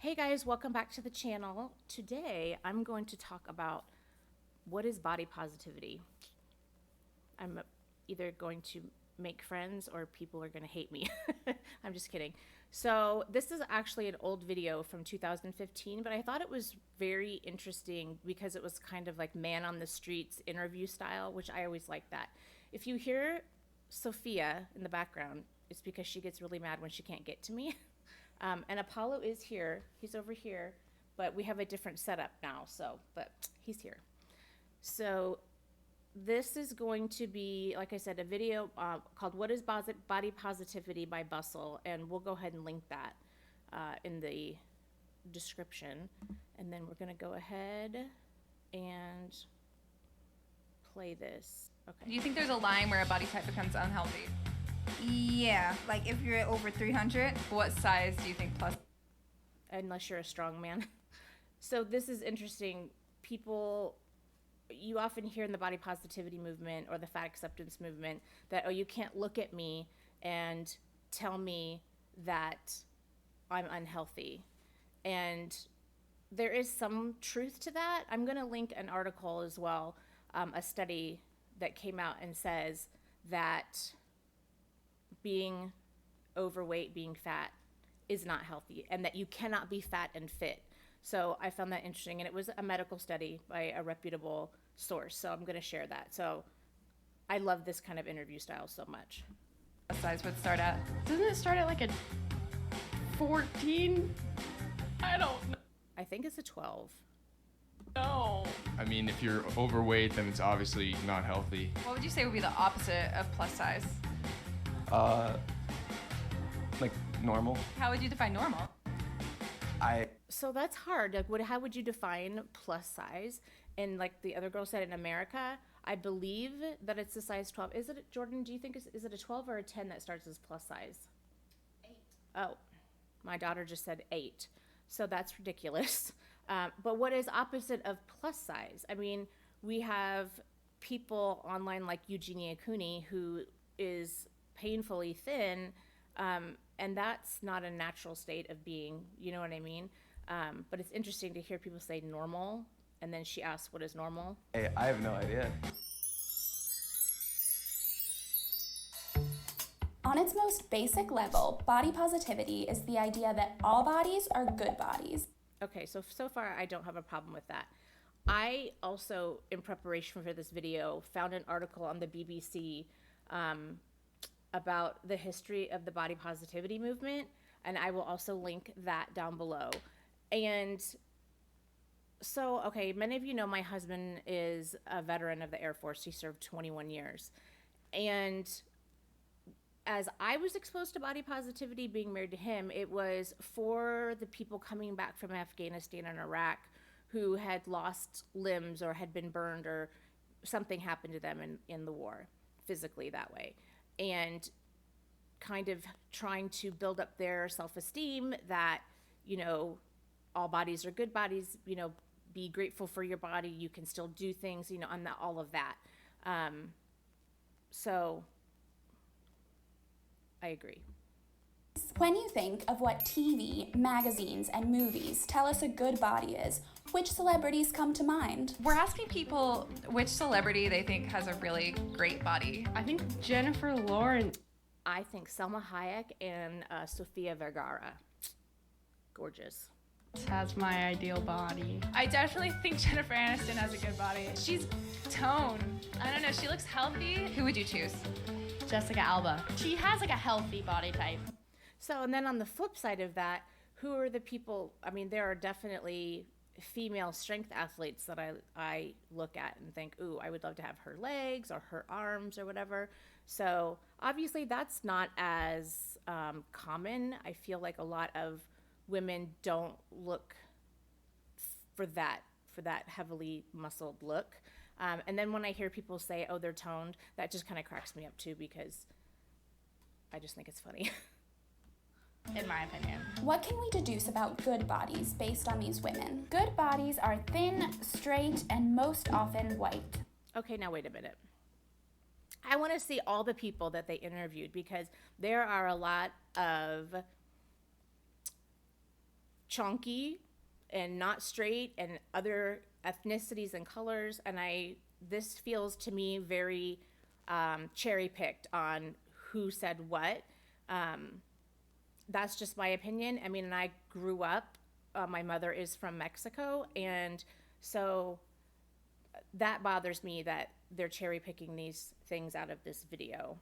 Hey guys, welcome back to the channel. Today I'm going to talk about what is body positivity. I'm either going to make friends or people are going to hate me. I'm just kidding. So this is actually an old video from 2015, but I thought it was very interesting because it was kind of like man on the streets interview style, which I always like that. If you hear Sophia in the background, it's because she gets really mad when she can't get to me. And Apollo is here. He's over here, but we have a different setup now. But he's here. So this is going to be, like I said, a video called "What is Body Positivity" by Bustle, and we'll go ahead and link that in the description. And then we're going to go ahead and play this. Do Okay. you think there's a line where a body type becomes unhealthy? Yeah, like if you're over 300. What size do you think plus? Unless you're a strong man. So this is interesting. People, you often hear in the body positivity movement or the fat acceptance movement that, oh, you can't look at me and tell me that I'm unhealthy. And there is some truth to that. I'm going to link an article as well, a study that came out and says that being overweight, being fat, is not healthy, and that you cannot be fat and fit. So I found that interesting, and it was a medical study by a reputable source. So I'm going to share that. So I love this kind of interview style so much. What size would start at? Doesn't it start at like a 14? I don't I think it's a 12. know. I mean, if you're overweight, then it's obviously not healthy. What would you say would be the opposite of plus size? Like normal. How would you define normal? So that's hard. Like, how would you define plus size? And like the other girl said, in America, I believe that it's a size 12. Is it, Jordan, do you think, is it a 12 or a 10 that starts as plus size? 8. Oh, my daughter just said 8. So that's ridiculous. But what is opposite of plus size? I mean, we have people online like Eugenia Cooney, who is painfully thin, and that's not a natural state of being, you know what I mean? But it's interesting to hear people say normal, and then she asks, what is normal? Hey, I have no idea. On its most basic level, body positivity is the idea that all bodies are good bodies. Okay, so far I don't have a problem with that. I also, in preparation for this video, found an article on the BBC about the history of the body positivity movement, and I will also link that down below. And so, okay, many of you know my husband is a veteran of the Air Force. He served 21 years. And as I was exposed to body positivity being married to him, it was for the people coming back from Afghanistan and Iraq who had lost limbs or had been burned or something happened to them in the war, physically that way. And kind of trying to build up their self-esteem that, you know, all bodies are good bodies, you know, be grateful for your body, you can still do things, you know, and all of that. So I agree. When you think of what TV, magazines, and movies tell us a good body is, which celebrities come to mind? We're asking people which celebrity they think has a really great body. I think Jennifer Lawrence. I think Selma Hayek and Sofia Vergara. Gorgeous. Has my ideal body. I definitely think Jennifer Aniston has a good body. She's toned. I don't know, she looks healthy. Who would you choose? Jessica Alba. She has like a healthy body type. So, and then on the flip side of that, who are the people? I mean, there are definitely female strength athletes that I look at and think, ooh, I would love to have her legs or her arms or whatever. So obviously that's not as common. I feel like a lot of women don't look for that heavily muscled look. And then when I hear people say, oh, they're toned, that just kind of cracks me up too, because I just think it's funny. In my opinion. What can we deduce about good bodies based on these women? Good bodies are thin, straight, and most often white. Okay, now wait a minute. I want to see all the people that they interviewed, because there are a lot of chunky and not straight and other ethnicities and colors. And this feels to me very cherry picked on who said what. That's just my opinion. I mean, and I grew up, my mother is from Mexico, and so that bothers me that they're cherry picking these things out of this video.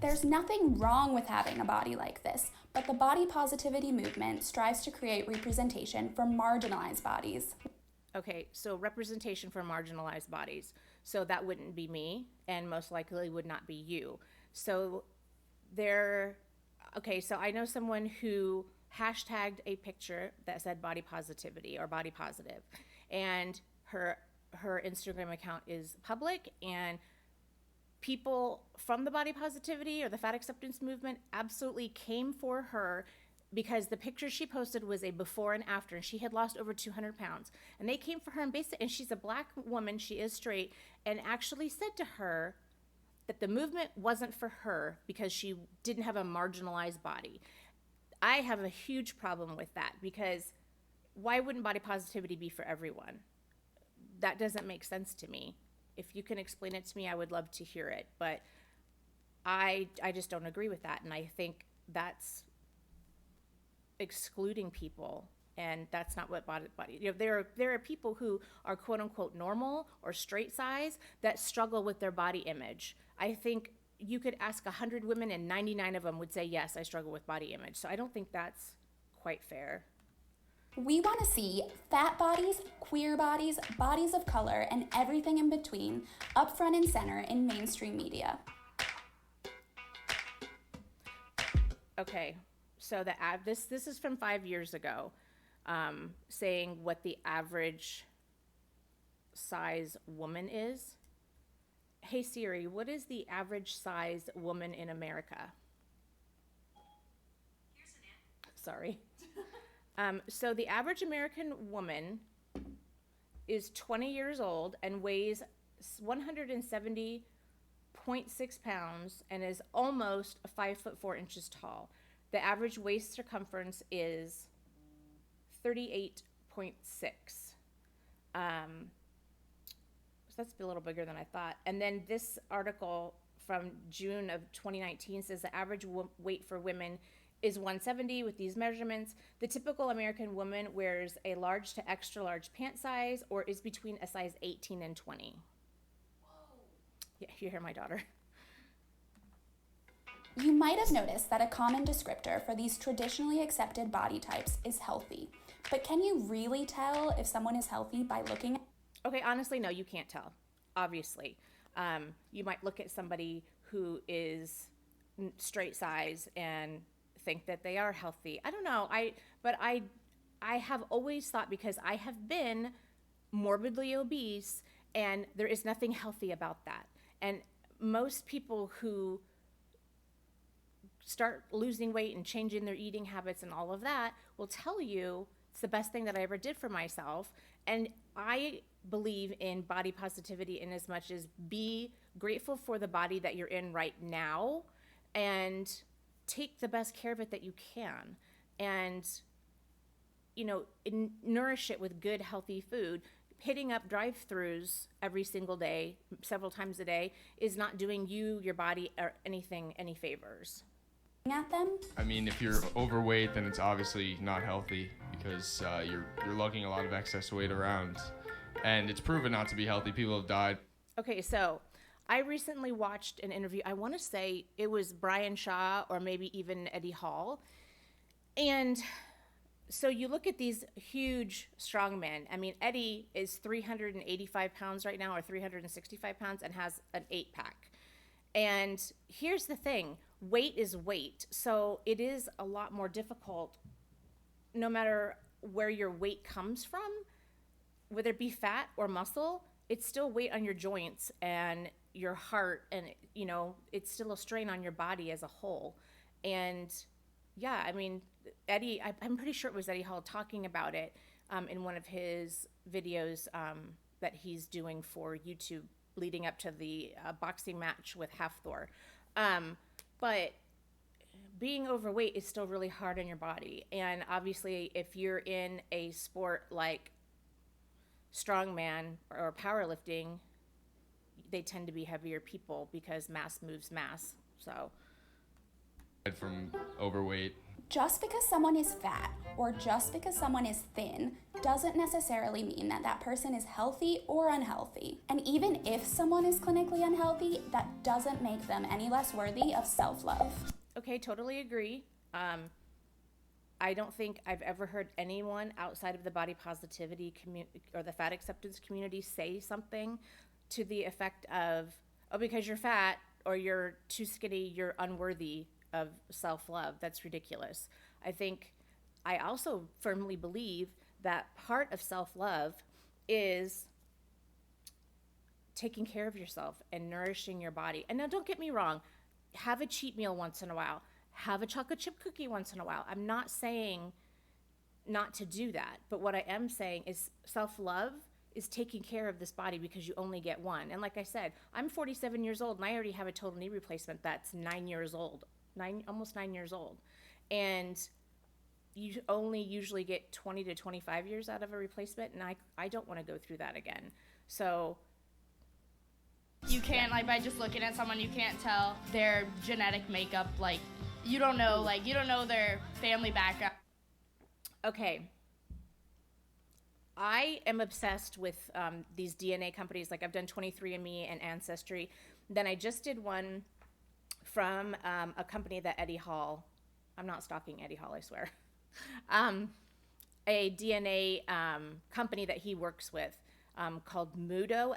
There's nothing wrong with having a body like this, but the body positivity movement strives to create representation for marginalized bodies. Okay, so representation for marginalized bodies. So that wouldn't be me, and most likely would not be you. So so I know someone who hashtagged a picture that said body positivity or body positive, and her Instagram account is public, and people from the body positivity or the fat acceptance movement absolutely came for her because the picture she posted was a before and after, and she had lost over 200 pounds. And they came for her and she's a black woman, she is straight, and actually said to her that the movement wasn't for her because she didn't have a marginalized body. I have a huge problem with that, because why wouldn't body positivity be for everyone? That doesn't make sense to me. If you can explain it to me, I would love to hear it. But I just don't agree with that. And I think that's excluding people. And that's not what body, there are people who are quote unquote normal or straight size that struggle with their body image. I think you could ask 100 women and 99 of them would say, yes, I struggle with body image. So I don't think that's quite fair. We want to see fat bodies, queer bodies, bodies of color, and everything in between up front and center in mainstream media. Okay, so this is from 5 years ago, saying what the average size woman is. Hey Siri, what is the average size woman in America? Here's an answer. Sorry. So the average American woman is 20 years old and weighs 170.6 pounds and is almost 5'4" tall. The average waist circumference is 38.6. So that's a little bigger than I thought. And then this article from June of 2019 says the average weight for women is 170 with these measurements. The typical American woman wears a large to extra large pant size or is between a size 18 and 20. Whoa. Yeah, you hear my daughter. You might have noticed that a common descriptor for these traditionally accepted body types is healthy. But can you really tell if someone is healthy by looking at... Okay, honestly, no, you can't tell, obviously. You might look at somebody who is straight size and think that they are healthy. I don't know. But I have always thought, because I have been morbidly obese, and there is nothing healthy about that. And most people who start losing weight and changing their eating habits and all of that will tell you it's the best thing that I ever did for myself. And I believe in body positivity in as much as be grateful for the body that you're in right now and take the best care of it that you can, and nourish it with good healthy food. Hitting up drive-throughs every single day, several times a day, is not doing you, your body, or anything any favors. At them? I mean, if you're overweight, then it's obviously not healthy, because you're lugging a lot of excess weight around, and it's proven not to be healthy. People have died. Okay, so I recently watched an interview. I want to say it was Brian Shaw or maybe even Eddie Hall. And so you look at these huge, strong men. I mean, Eddie is 385 pounds right now, or 365 pounds, and has an 8-pack. And here's the thing. Weight is weight. So it is a lot more difficult, no matter where your weight comes from, whether it be fat or muscle, it's still weight on your joints and your heart, and it's still a strain on your body as a whole. And yeah, I mean, Eddie, I'm pretty sure it was Eddie Hall talking about it in one of his videos that he's doing for YouTube leading up to the boxing match with Hafthor. But being overweight is still really hard on your body. And obviously, if you're in a sport like strongman or powerlifting, they tend to be heavier people because mass moves mass. So, From overweight. Just because someone is fat or just because someone is thin doesn't necessarily mean that that person is healthy or unhealthy. And even if someone is clinically unhealthy, that doesn't make them any less worthy of self-love. okay, totally agree. I don't think I've ever heard anyone outside of the body positivity community or the fat acceptance community say something to the effect of, oh, because you're fat or you're too skinny, you're unworthy of self-love. That's ridiculous. I also firmly believe that part of self-love is taking care of yourself and nourishing your body. And now don't get me wrong, have a cheat meal once in a while, have a chocolate chip cookie once in a while. I'm not saying not to do that, but what I am saying is self-love is taking care of this body because you only get one. And like I said, I'm 47 years old and I already have a total knee replacement that's 9 years old. Almost 9 years old. And you only usually get 20 to 25 years out of a replacement, and I don't want to go through that again. So You can't, like, by just looking at someone, you can't tell their genetic makeup. Like, you don't know their family background. okay, I am obsessed with these DNA companies. Like, I've done 23andMe and Ancestry. Then I just did one from a company that Eddie Hall, I'm not stalking Eddie Hall, I swear, a DNA company that he works with called Mudo,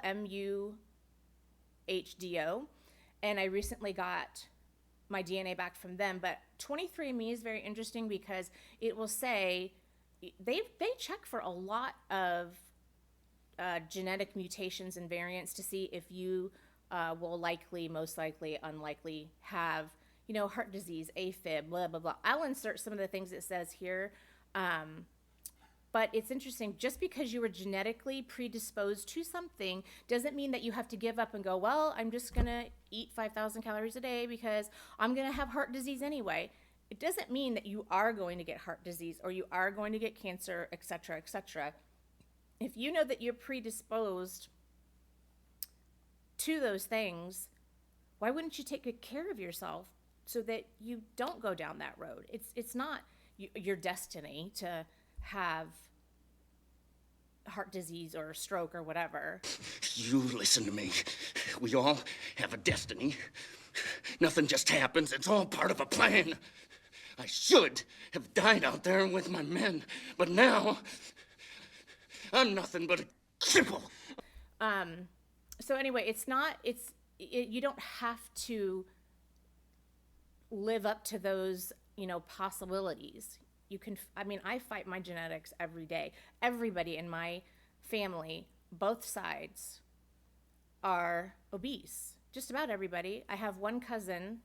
MUHDO, and I recently got my DNA back from them. But 23andMe is very interesting because it will say, they check for a lot of genetic mutations and variants to see if you will likely, most likely, unlikely have, heart disease, AFib, blah, blah, blah. I'll insert some of the things it says here. But it's interesting, just because you were genetically predisposed to something doesn't mean that you have to give up and go, well, I'm just going to eat 5,000 calories a day because I'm going to have heart disease anyway. It doesn't mean that you are going to get heart disease or you are going to get cancer, et cetera, et cetera. If you know that you're predisposed to those things, why wouldn't you take good care of yourself so that you don't go down that road? It's not your destiny to have heart disease or stroke or whatever. You listen to me. We all have a destiny. Nothing just happens. It's all part of a plan. I should have died out there with my men, but now I'm nothing but a cripple. So anyway, you don't have to live up to those, possibilities. You can, I fight my genetics every day. Everybody in my family, both sides, are obese. Just about everybody. I have one cousin,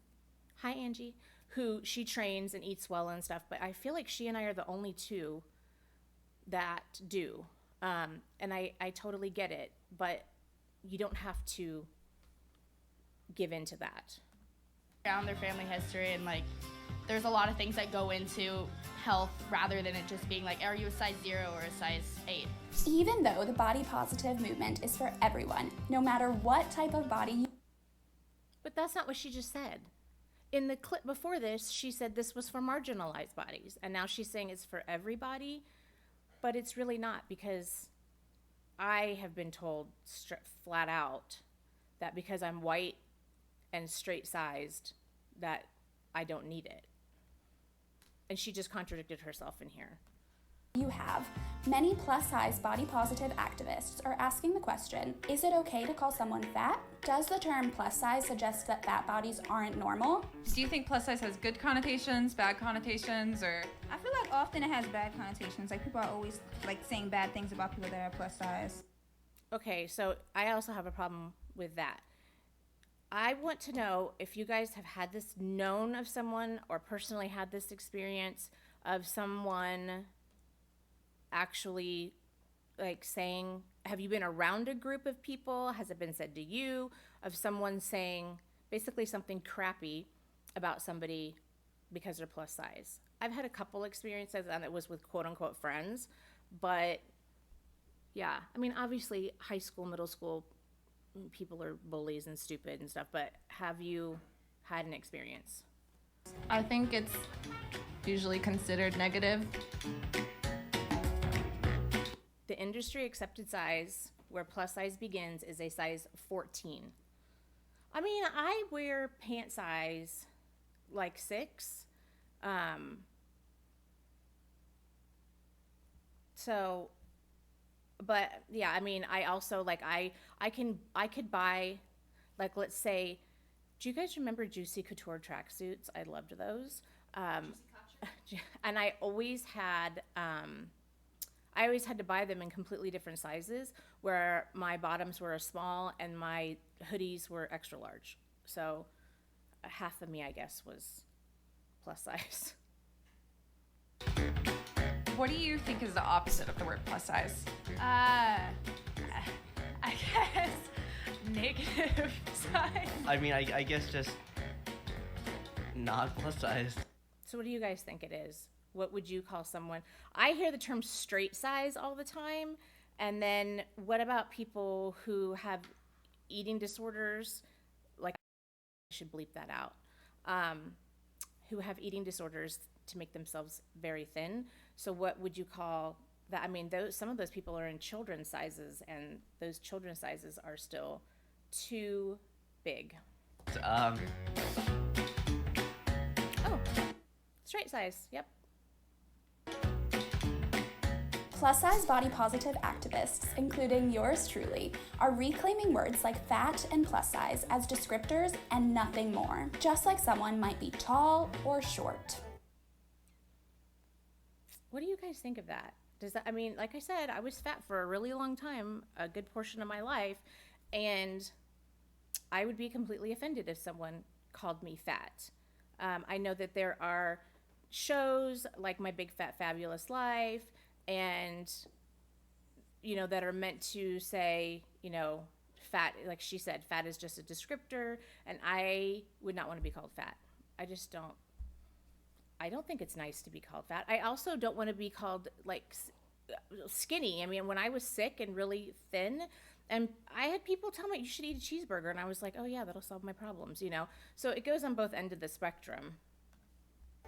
hi Angie, who she trains and eats well and stuff, but I feel like she and I are the only two that do. And I totally get it, but you don't have to give in to that. Down their family history, and like there's a lot of things that go into health rather than it just being like, are you a size 0 or a size 8? Even though the body positive movement is for everyone, no matter what type of body you... But that's not what she just said. In the clip before this, she said this was for marginalized bodies, and now she's saying it's for everybody, but it's really not, because I have been told flat out that because I'm white and straight-sized, that I don't need it. And she just contradicted herself in here. You have. Many plus-size body-positive activists are asking the question, is it okay to call someone fat? Does the term plus size suggest that fat bodies aren't normal? Do you think plus size has good connotations, bad connotations, or? I feel like often it has bad connotations. Like, people are always like saying bad things about people that are plus size. Okay, so I also have a problem with that. I want to know if you guys have had this, known of someone or personally had this experience of someone actually like saying, have you been around a group of people? Has it been said to you of someone saying basically something crappy about somebody because they're plus size. I've had a couple experiences, and it was with quote unquote friends, but yeah, I mean, obviously, high school, middle school, people are bullies and stupid and stuff, but have you had an experience? I think it's usually considered negative. The industry accepted size, where plus size begins, is a size 14. I mean, I wear pant size like 6. So, but yeah, I mean, I also like, I could buy, like, let's say, do you guys remember Juicy Couture tracksuits? I loved those. And I always had to buy them in completely different sizes, where my bottoms were a small and my hoodies were extra large. So half of me, I guess, was plus size. What do you think is the opposite of the word plus size? I guess negative size. I mean, I guess just not plus size. So what do you guys think it is? What would you call someone? I hear the term straight size all the time. And then what about people who have eating disorders? Like, I should bleep that out. Who have eating disorders to make themselves very thin. So what would you call that? I mean, some of those people are in children's sizes, and those children's sizes are still too big. Um, Oh, straight size, yep. Plus size body positive activists, including yours truly, are reclaiming words like fat and plus size as descriptors and nothing more, just like someone might be tall or short. What do you guys think of that? Does that, I mean, like I said, I was fat for a really long time, a good portion of my life, and I would be completely offended if someone called me fat. I know that there are shows like My Big Fat Fabulous Life, and, you know, that are meant to say, you know, fat, like she said, fat is just a descriptor, and I would not want to be called fat. I just don't. I don't think it's nice to be called fat. I also don't want to be called like skinny. I mean, when I was sick and really thin, and I had people tell me you should eat a cheeseburger, and I was like, oh yeah, that'll solve my problems, you know? So it goes on both ends of the spectrum.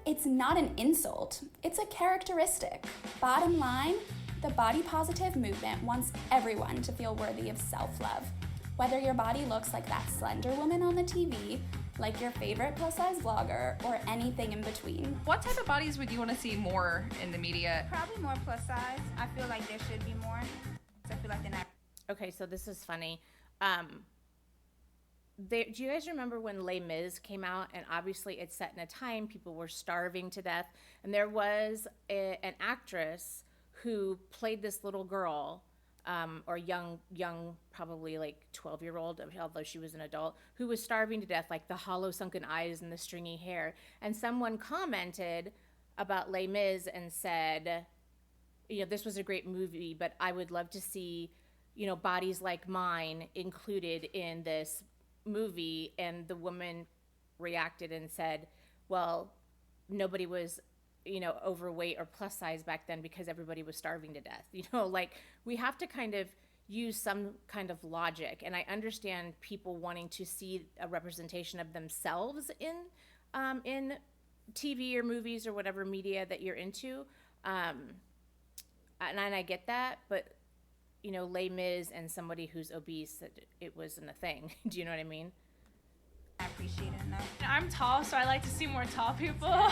It's not an insult, it's a characteristic. Bottom line, the body positive movement wants everyone to feel worthy of self-love. Whether your body looks like that slender woman on the TV, like your favorite plus size vlogger, or anything in between. What type of bodies would you want to see more in the media? Probably more plus size. I feel like there should be more. I feel like they're not. Okay, so this is funny. Do you guys remember when Les Mis came out? And obviously it's set in a time people were starving to death. And there was an actress who played this little girl, or young, probably like 12-year-old, although she was an adult, who was starving to death, like the hollow sunken eyes and the stringy hair. And someone commented about Les Mis and said, you know, this was a great movie, but I would love to see, you know, bodies like mine included in this movie. And the woman reacted and said, well, nobody was, you know, overweight or plus size back then because everybody was starving to death. You know, like, we have to kind of use some kind of logic. And I understand people wanting to see a representation of themselves in TV or movies or whatever media that you're into. And I get that, but, you know, Les Mis and somebody who's obese, it wasn't a thing. Do you know what I mean? I appreciate it enough. I'm tall, so I like to see more tall people.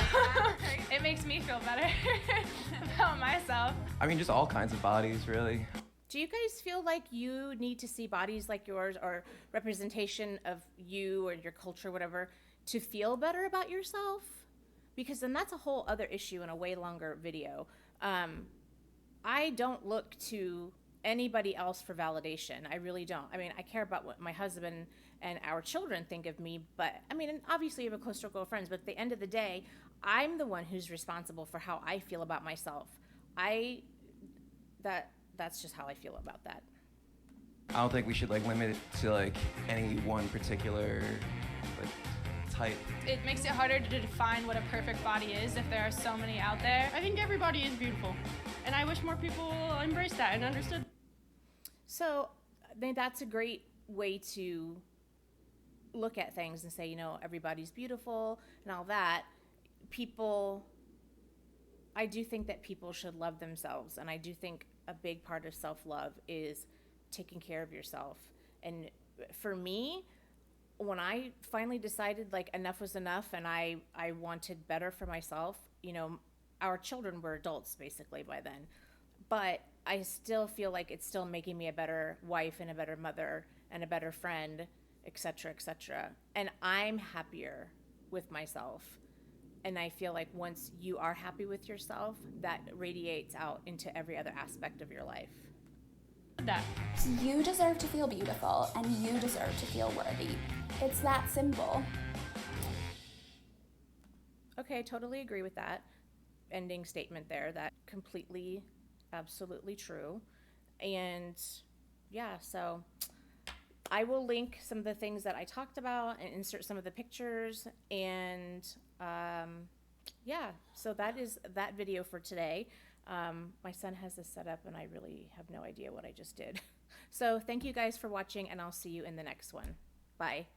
It makes me feel better about myself. I mean, just all kinds of bodies, really. Do you guys feel like you need to see bodies like yours or representation of you or your culture, whatever, to feel better about yourself? Because then that's a whole other issue in a way longer video. I don't look to anybody else for validation. I really don't. I mean, I care about what my husband and our children think of me, but I mean, and obviously you have a close circle of friends, but at the end of the day, I'm the one who's responsible for how I feel about myself. That's just how I feel about that. I don't think we should like limit it to like any one particular like type. It makes it harder to define what a perfect body is if there are so many out there. I think everybody is beautiful, and I wish more people embraced that and understood. So I think that's a great way to look at things and say, you know, everybody's beautiful and all that. I do think that people should love themselves, and I do think a big part of self-love is taking care of yourself. And for me, when I finally decided like enough was enough and I wanted better for myself, you know, our children were adults basically by then, but I still feel like it's still making me a better wife and a better mother and a better friend, etc., etc. And I'm happier with myself. And I feel like once you are happy with yourself, that radiates out into every other aspect of your life. That. You deserve to feel beautiful, and you deserve to feel worthy. It's that simple. Okay, totally agree with that ending statement there. That completely, absolutely true. And yeah, so I will link some of the things that I talked about and insert some of the pictures. And yeah, so that is that video for today. My son has this set up and I really have no idea what I just did. So thank you guys for watching, and I'll see you in the next one. Bye.